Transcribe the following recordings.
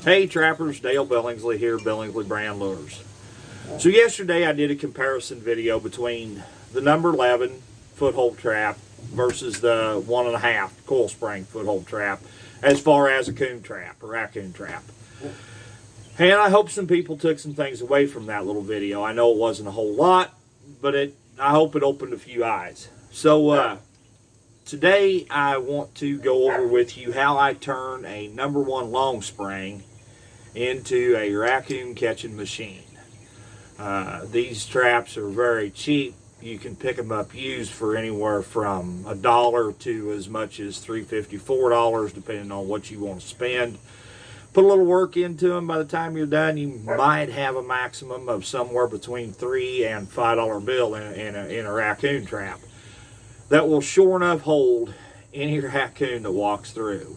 Hey trappers, Dale Billingsley here, Billingsley Brand Lures. So yesterday I did a comparison video between the number 11 foothold trap versus the 1.5 coil spring foothold trap as far as a coon trap, a raccoon trap. And I hope some people took some things away from that little video. I know it wasn't a whole lot, but I hope it opened a few eyes. So today I want to go over with you how I turn a number 1 long spring into a raccoon catching machine. These traps are very cheap. You can pick them up used for anywhere from $1 to as much as $3.50, $4, depending on what you want to spend. Put a little work into them. By the time you're done, you might have a maximum of somewhere between $3 and $5 bill in a raccoon trap that will sure enough hold any raccoon that walks through.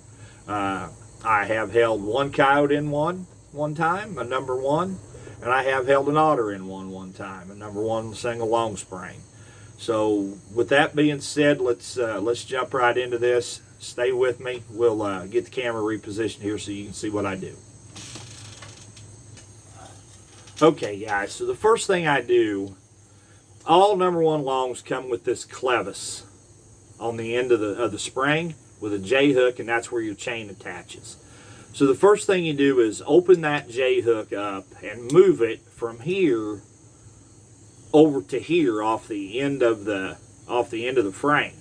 I have held one coyote in one time, a number 1, and I have held an otter in one time, a number 1 single long spring. So with that being said, let's jump right into this. Stay with me. We'll get the camera repositioned here so you can see what I do. Okay guys, so the first thing I do, all number 1 longs come with this clevis on the end of the spring with a J hook, and that's where your chain attaches. So the first thing you do is open that J hook up and move it from here over to here off the end of the frame.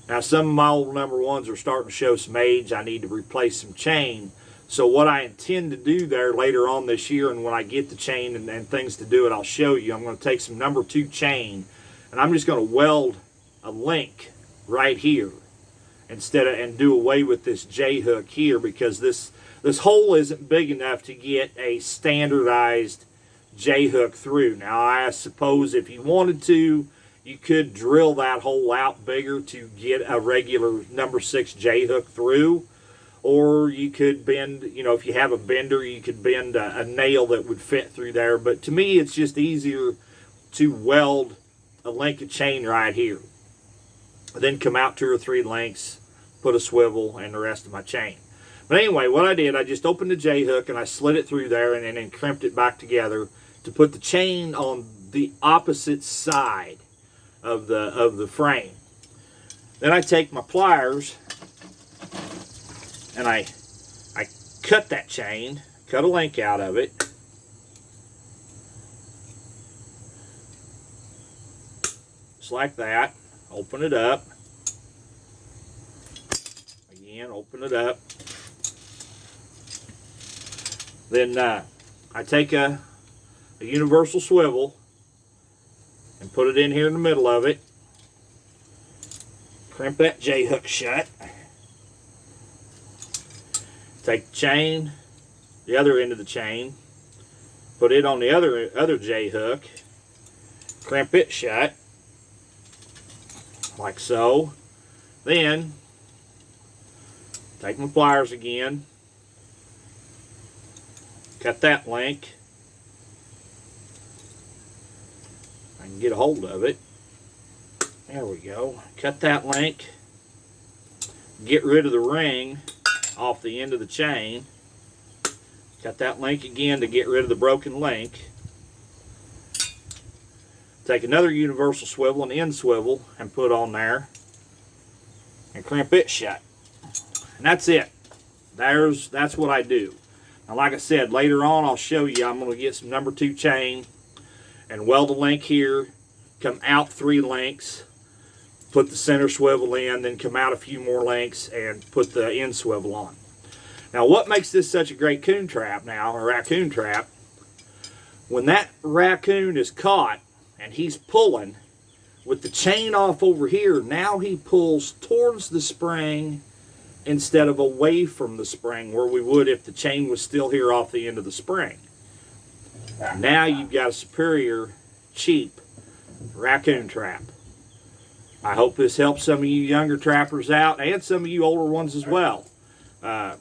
Now some of my old number 1s are starting to show some age. I need to replace some chain. So what I intend to do there later on this year, and when I get the chain and things to do it, I'll show you. I'm going to take some number 2 chain and I'm just going to weld a link right here and do away with this J hook here, because this hole isn't big enough to get a standardized J hook through. Now I suppose if you wanted to, you could drill that hole out bigger to get a regular number 6 J hook through, or you could bend, if you have a bender, you could bend a nail that would fit through there. But to me, it's just easier to weld a link of chain right here, then come out 2 or 3 lengths, put a swivel, and the rest of my chain. But anyway, what I did, I just opened the J hook and I slid it through there and then crimped it back together to put the chain on the opposite side of the frame. Then I take my pliers and I cut that chain, cut a link out of it. Just like that. Open it up. Again, open it up. Then I take a universal swivel and put it in here in the middle of it. Crimp that J hook shut. Take the chain, the other end of the chain, put it on the other J hook. Crimp it shut, like so. Then take my pliers again, cut that link. I can get a hold of it. There we go. Cut that link. Get rid of the ring off the end of the chain. Cut that link again to get rid of the broken link. Take another universal swivel, an end swivel, and put on there and crimp it shut. And that's it. That's what I do. Now like I said, later on I'll show you. I'm going to get some number 2 chain and weld a link here, come out 3 lengths, put the center swivel in, then come out a few more lengths and put the end swivel on. Now what makes this such a great coon trap now, a raccoon trap, when that raccoon is caught and he's pulling with the chain off over here, now he pulls towards the spring instead of away from the spring where we would if the chain was still here off the end of the spring. Now you've got a superior, cheap raccoon trap. I hope this helps some of you younger trappers out and some of you older ones as well. Like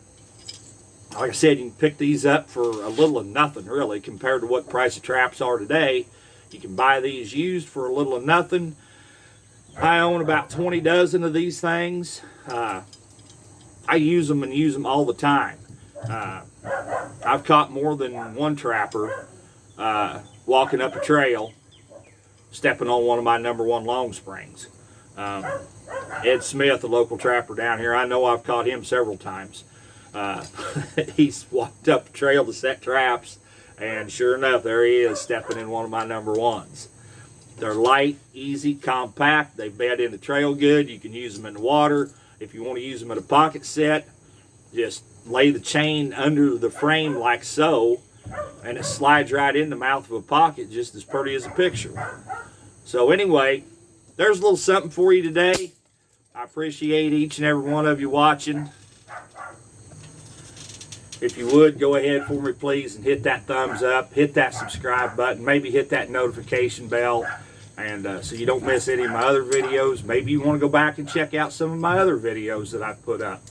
I said, you can pick these up for a little of nothing really compared to what price of traps are today. You can buy these used for a little of nothing. I own about 20 dozen of these things. I use them and use them all the time. I've caught more than one trapper walking up a trail, stepping on one of my #1 long springs. Ed Smith, a local trapper down here, I know I've caught him several times. He's walked up a trail to set traps, and sure enough, there he is stepping in one of my #1s. They're light, easy, compact. They bed in the trail good. You can use them in the water. If you want to use them in a pocket set, just lay the chain under the frame like so, and it slides right in the mouth of a pocket just as pretty as a picture. So anyway, there's a little something for you today. I appreciate each and every one of you watching. If you would, go ahead for me, please, and hit that thumbs up, hit that subscribe button, maybe hit that notification bell, and so you don't miss any of my other videos. Maybe you want to go back and check out some of my other videos that I've put up.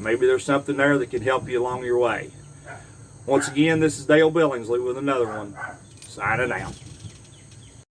Maybe there's something there that can help you along your way. Once again, this is Dale Billingsley with another one. Signing out.